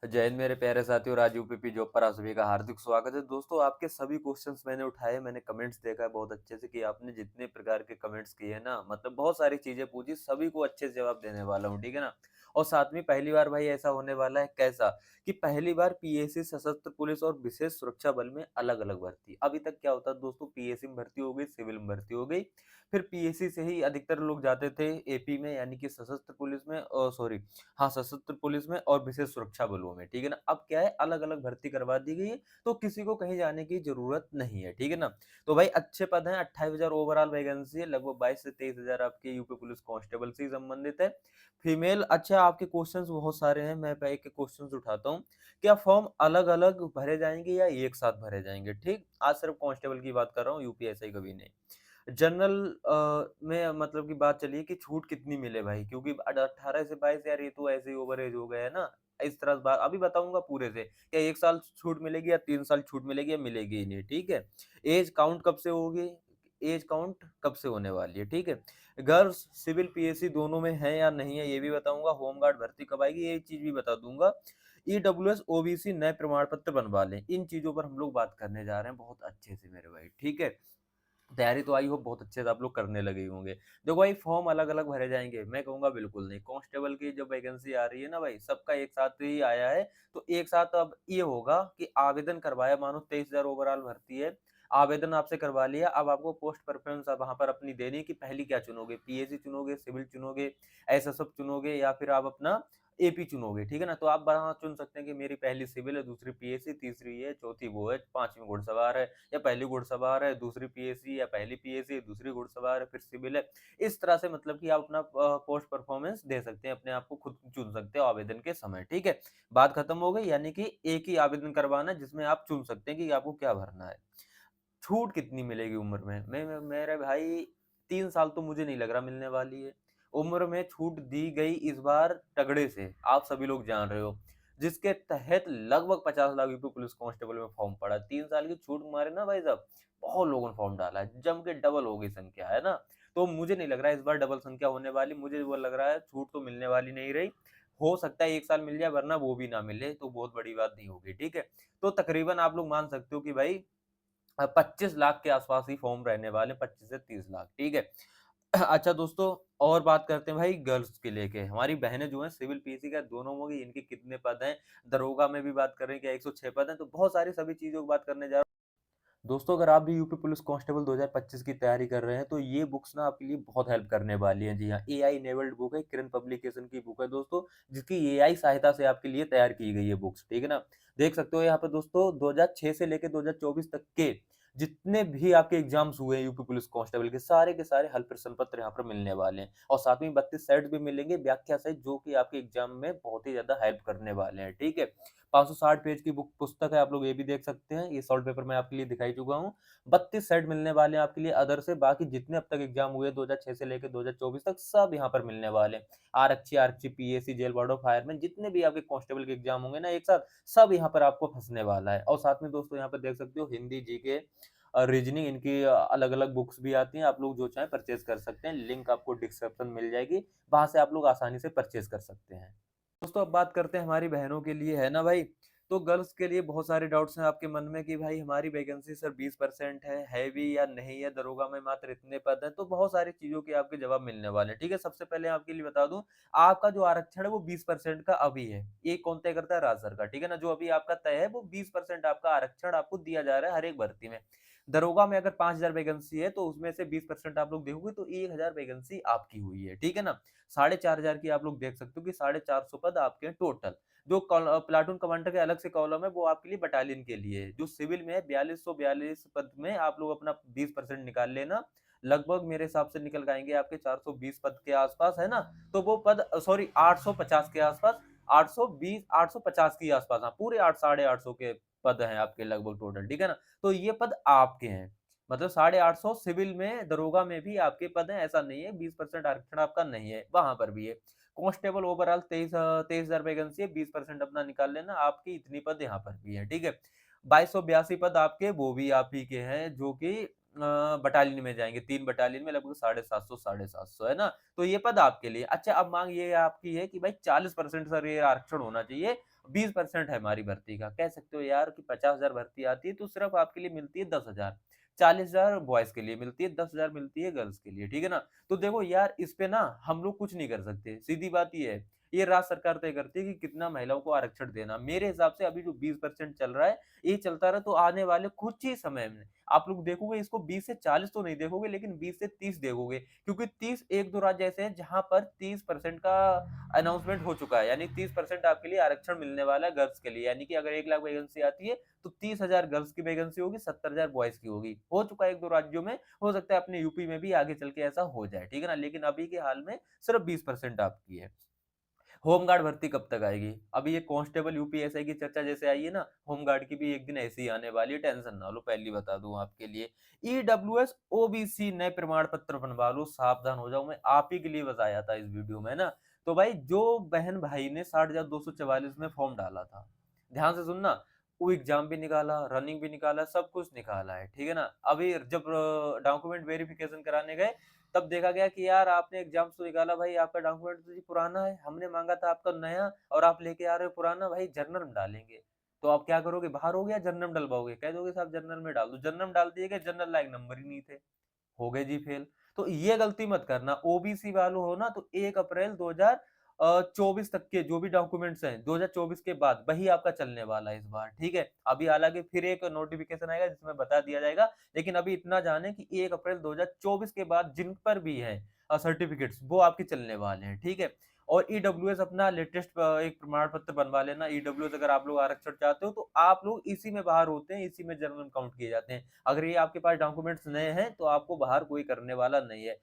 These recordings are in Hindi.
जय हिंद मेरे प्यारे साथियों, राजीव पीपी जॉब पर आप सभी का हार्दिक स्वागत है। दोस्तों, आपके सभी क्वेश्चंस मैंने उठाए, मैंने कमेंट्स देखा है बहुत अच्छे से कि आपने जितने प्रकार के कमेंट्स किए ना, मतलब बहुत सारी चीजें पूछी, सभी को अच्छे से जवाब देने वाला हूँ, ठीक है ना। और साथ में पहली बार भाई ऐसा होने वाला है कैसा कि पहली बार पीएससी सशस्त्र पुलिस और विशेष सुरक्षा बल में अलग अलग भर्ती। अभी तक क्या होता है दोस्तों, पीएससी में भर्ती हो गई, सिविल में भर्ती हो गई, फिर पीएससी से ही अधिकतर लोग जाते थे एपी में, यानी कि सशस्त्र पुलिस में, सॉरी, हाँ, सशस्त्र पुलिस में और विशेष सुरक्षा बलों में, ठीक है ना। अब क्या है, अलग-अलग भर्ती करवा दी गई है, तो किसी को कहीं जाने की ज़रूरत नहीं है, ठीक है ना। तो भाई अच्छे पद हैं, 28,000 ओवरऑल वैकेंसी है, लगभग 22 से 23,000 आपके यूपी पुलिस कांस्टेबल से ही संबंधित है। फीमेल अच्छा, आपके क्वेश्चंस बहुत सारे हैं, मैं एक एक क्वेश्चंस उठाता हूँ। क्या फॉर्म अलग-अलग भरे जाएँगे या एक साथ भरे जाएँगे? ठीक, आज सिर्फ कांस्टेबल की बात कर रहा हूँ, यूपीएससी कभी नहीं। जनरल में मतलब की बात चली है कि छूट कितनी मिले भाई, क्योंकि 18 से 22 यार, ये तो ऐसे ही ओवर एज हो गया है ना। इस तरह से बात अभी बताऊंगा पूरे से, क्या 1 साल छूट मिलेगी या 3 साल छूट मिलेगी या मिलेगी ही नहीं, ठीक है। एज काउंट कब से होगी, एज काउंट कब से होने वाली है, ठीक है। गर्ल्स सिविल पीएससी दोनों में है या नहीं है, ये भी बताऊंगा। होमगार्ड भर्ती कब आएगी, ये चीज भी बता दूंगा। ईडब्ल्यूएस ओबीसी नए प्रमाण पत्र बनवा लें, इन चीजों पर हम लोग बात करने जा रहे हैं बहुत अच्छे से मेरे भाई, ठीक है। तैयारी तो आई होप बहुत अच्छे से आप लोग करने लगे ही होंगे। देखो भाई, फॉर्म अलग-अलग भरे जाएँगे, मैं कहूँगा बिल्कुल नहीं। कांस्टेबल की जब वैकेंसी आ रही है ना भाई, सबका एक साथ ही आया है, तो एक साथ अब ये होगा कि आवेदन करवाया, मानो 23,000 ओवरऑल भर्ती है, आवेदन आपसे करवा लिया, अब आपको पोस्ट प्रेफ़रेंस अब वहाँ पर अपनी देनी है कि पहली क्या चुनोगे, पीएसी चुनोगे, सिविल चुनोगे, एसएसएफ चुनोगे या फिर आप अपना एपी चुनोगे, ठीक है ना? तो आप वहाँ चुन सकते हैं कि मेरी पहली सिविल है, दूसरी पीएसी, तीसरी ये, चौथी वो है, 5वीं घुड़सवार है, या पहली घुड़सवार है, दूसरी पीएसी, या पहली पीएसी, दूसरी घुड़सवार है, फिर सिविल है। इस तरह से मतलब कि आप अपना पोस्ट परफॉर्मेंस दे सकते हैं, अपने आप को खुद चुन सकते हैं आवेदन के समय, ठीक है? बात खत्म हो गई, यानी कि एक ही आवेदन करवाना है जिसमें आप चुन सकते हैं कि आपको क्या भरना है। छूट कितनी मिलेगी उम्र में? मैं मेरे भाई 3 साल तो मुझे नहीं लग रहा मिलने वाली है। उम्र में छूट दी गई इस बार तगड़े से, आप सभी लोग जान रहे हो। जिसके तहत लगभग 50 लाख यूपी पुलिस कांस्टेबल में फॉर्म पड़ा। 3 साल की छूट मारे ना भाई साहब, बहुत लोगों ने फॉर्म डाला है। जम के डबल हो गई संख्या, है ना? तो मुझे नहीं लग रहा है इस बार डबल संख्या होने वाली। मुझे वो लग रहा है छूट तो मिलने वाली नहीं रही। हो सकता है 1 साल मिल जाए, वरना वो भी ना मिले, तो बहुत बड़ी बात नहीं होगी, ठीक है? तो तकरीबन आप लोग मान सकते हो कि भाई 25 लाख के आसपास ही फॉर्म रहने वाले, 25 से 30 लाख, ठीक है। अच्छा दोस्तों, और बात करते हैं भाई गर्ल्स के लेके। हमारी बहनें जो हैं सिविल पीसी का दोनों में, इनके कितने पद हैं, दरोगा में भी बात कर रहे हैं, क्या 106 पद हैं, तो बहुत सारी सभी चीजों की बात करने जा रहा हूँ। दोस्तों, अगर आप भी यूपी पुलिस कांस्टेबल 2025 की तैयारी कर रहे हैं, तो ये बुक्स ना आपके लिए बहुत हेल्प करने वाली हैं। जी हाँ, एआई इनेबल्ड बुक है, किरण पब्लिकेशन की बुक है दोस्तों, जिसकी एआई सहायता से आपके लिए तैयार की गई है बुक्स, ठीक है ना? देख सकते हो यहाँ पे दोस्तों, 2006 से लेके 2024 तक के जितने भी आपके एग्जाम्स हुए हैं यूपी पुलिस कांस्टेबल के सारे हल प्रश्न पत्र यहाँ पर मिलने वाले हैं, और साथ में 32 सेट भी मिलेंगे व्याख्या सहित, जो कि आपके एग्जाम में बहुत ही ज्यादा हेल्प करने वाले हैं, ठीक है। 560 पेज की बुक पुस्तक है, आप लोग ये भी देख सकते हैं, ये सॉल्ट पेपर मैं आपके लिए दिखाई चुका हूँ। 32 सेट मिलने वाले हैं आपके लिए अदर से, बाकी जितने अब तक एग्जाम हुए 2006 से लेकर 2024 तक, सब यहाँ पर मिलने वाले हैं। आरक्षी, PAC, jail ward of fireman, जितने भी आपके कांस्टेबल के एग्जाम होंगे ना एक साथ, सब यहाँ पर आपको फंसने वाला है। और साथ में दोस्तों यहाँ पर देख सकते हो हिंदी, जीके, रीजनिंग, इनकी अलग-अलग बुक्स भी आती हैं, आप लोग जो चाहें परचेज कर सकते हैं। लिंक आपको डिस्क्रिप्शन मिल जाएगी, वहाँ से आप लोग आसानी से परचेज कर सकते हैं। दोस्तों, अब बात करते हैं हमारी बहनों के लिए, है ना भाई। तो गर्ल्स के लिए बहुत सारे डाउट्स हैं आपके मन में कि भाई हमारी वैकेंसी सर 20% है भी या नहीं है, दरोगा में मात्र इतने पद हैं, तो बहुत सारी चीजों के आपके जवाब मिलने वाले हैं, ठीक है। सबसे पहले आपके लिए बता दूं, आपका जो आरक्षण है वो 20% का अभी है। ये कौन तय करता है? राज्य सरकार, ठीक है ना। जो अभी आपका तय है वो 20% आपका आरक्षण आपको दिया जा रहा है हर एक भर्ती में। दरोगा में अगर 5,000 वैकेंसी है, तो उसमें से 20% आप लोग देखोगे तो 1,000 वैकेंसी आपकी हुई है, ठीक है ना। 4,500 की आप लोग देख सकते हो कि 450 पद आपके हैं टोटल। जो प्लाटून कमांडर के अलग से कॉलम है, वो आपके लिए बटालियन के लिए है। जो सिविल में है, 4242 पद में आप लोग अपना 20% निकाल लेना, लगभग मेरे हिसाब से निकल आएंगे आपके 420 पद के आसपास, है ना। तो वो पद, सॉरी, 850 के आसपास, 820 850 के आसपास, हाँ, पूरे 800 के पद हैं आपके लगभग टोटल, ठीक है ना। तो ये पद आपके हैं, मतलब 850 सिविल में, दरोगा में भी आपके पद हैं, ऐसा नहीं है 20% आरक्षण आपका नहीं है, वहां पर भी है। कांस्टेबल ओवरऑल 23,000 वैकेंसी है, 20% अपना निकाल लेना, आपकी इतनी पद यहाँ पर भी है, ठीक है। 2282 पद आपके वो भी आप ही के हैं, जो कि बटालियन में जाएँगे, 3 बटालियन में लगभग 750 है ना? तो ये पद आपके लिए। अच्छा अब माँग ये आपकी है कि भाई 40% सर ये आरक्षण होना चाहिए, 20% है हमारी भर्ती का। कह सकते हो यार कि 50,000 भर्ती आती है तो सिर्फ़ आपके लिए मिलती है 10,000। 40,000 बॉयज़ के लिए मिलती है, 10,000 मिलती है गर्ल्स के लिए, ठीक है ना? तो देखो यार इस पे ना हम लोग कुछ नहीं कर सकते, सीधी बात ये है। ये राज्य सरकार तय करती है कि कितना महिलाओं को आरक्षण देना। मेरे हिसाब से अभी जो 20% चल रहा है, ये चलता रहा तो आने वाले कुछ ही समय में आप लोग देखोगे इसको 20 से 40 तो नहीं देखोगे लेकिन 20 से 30 देखोगे। क्योंकि 30 1-2 राज्य ऐसे हैं जहाँ पर 30% का अनाउंसमेंट हो चुका है। यानी 30% आपके लिए आरक्षण मिलने वाला है गर्ल्स के लिए। यानी कि अगर 1 लाख वैकेंसी आती है तो 30,000 गर्ल्स की वैकेंसी होगी, 70,000 बॉयज़ की होगी। हो चुका है 1-2 राज्यों में, हो सकता है अपने यूपी में भी आगे चल के ऐसा हो जाए, ठीक है ना? लेकिन अभी के हाल में सिर्फ 20% आपकी है। होमगार्ड भर्ती कब तक आएगी? अभी ये कांस्टेबल यूपीएसआई की चर्चा जैसे आई है ना, होमगार्ड की भी एक दिन ऐसी ही आने वाली है, टेंशन ना लो, पहले ही बता दूँ आपके लिए। ईडब्ल्यूएस, ओबीसी नए प्रमाण पत्र बनवा लो, सावधान हो जाओ, मैं आप ही के लिए बताया था इस वीडियो में ना। तो भाई जो बहन-भाई ने 60,244 में फॉर्म डाला था, ध्यान से सुनना, वो एग्ज़ाम भी निकाला, रनिंग भी निकाला, सब कुछ निकाला है, ठीक है ना? अभी जब डॉक्यूमेंट वेरिफिकेशन कराने गए तब देखा गया कि यार आपने एग्ज़ाम्स तो निकाला भाई आपका डॉक्यूमेंट तो जी पुराना है, हमने माँगा था आपका नया और आप लेके आ रहे हो पुराना भाई जनरल में डालेंगे। तो आप क्या करोगे बाहर हो गया जनरल में डलवाओगे? कह दोगे साहब जनरल में डाल दो, जनरल में डाल दिए जनरल लायक नंबर ही नहीं थे। हो गए जी फेल। तो ये गलती मत करना। ओबीसी वालों हो ना तो 1 अप्रैल 2024 तक के जो भी डॉक्यूमेंट्स हैं, 2024 के बाद वही आपका चलने वाला है इस बार, ठीक है? अभी हालाँकि फिर एक नोटिफ़िकेशन आएगा जिसमें बता दिया जाएगा, लेकिन अभी इतना जानें कि 1 अप्रैल 2024 के बाद जिन पर भी हैं सर्टिफ़िकेट्स वो आपके चलने वाले हैं, ठीक है? और ईडब्ल्यूएस अपना लेटेस्ट एक प्रमाण पत्र बनवा लेना। ईडब्ल्यूएस अगर आप लोग आरक्षण चाहते हो तो आप लोग इसी में बाहर होते हैं, इसी में जनरल में काउंट किए जाते हैं। अगर ये आपके पास डॉक्यूमेंट्स नए हैं तो आपको बाहर कोई करने वाला नहीं है।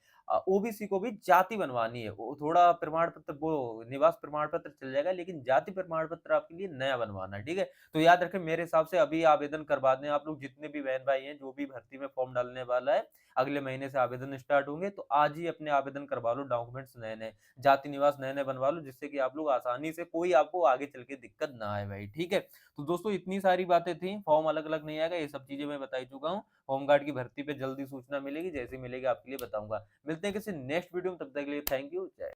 ओबीसी को भी जाति बनवानी है, वो थोड़ा प्रमाण पत्र वो निवास प्रमाण पत्र चल जाएगा लेकिन जाति प्रमाण पत्र आपके लिए नया बनवाना है, ठीक है? तो याद रखें मेरे हिसाब से अभी आवेदन करवा दें आप लोग जितने भी बहन-भाई हैं, जो भी भर्ती में फॉर्म डालने वाला है, अगले महीने से आवेदन स्टार्ट होंगे तो आज ही अपने आवेदन करवा लो डॉक्यूमेंट्स नए-नए, जाति निवास नए-नए बनवा लो जिससे कि आप लोग आसानी से कोई आपको आगे चल के दिक्कत ना आए भाई, ठीक है? तो दोस्तों इतनी सारी बातें थी, फॉर्म अलग-अलग नहीं आएगा, ये सब चीज़ें मैं बता ही चुका हूँ। होमगार्ड की भर्ती पे जल्दी सूचना मिलेगी, जैसे ही मिलेगी आपके लिए बताऊँगा। मिलते हैं किसी नेक्स्ट वीडियो में, तब तक के लिए थैंक यू, जय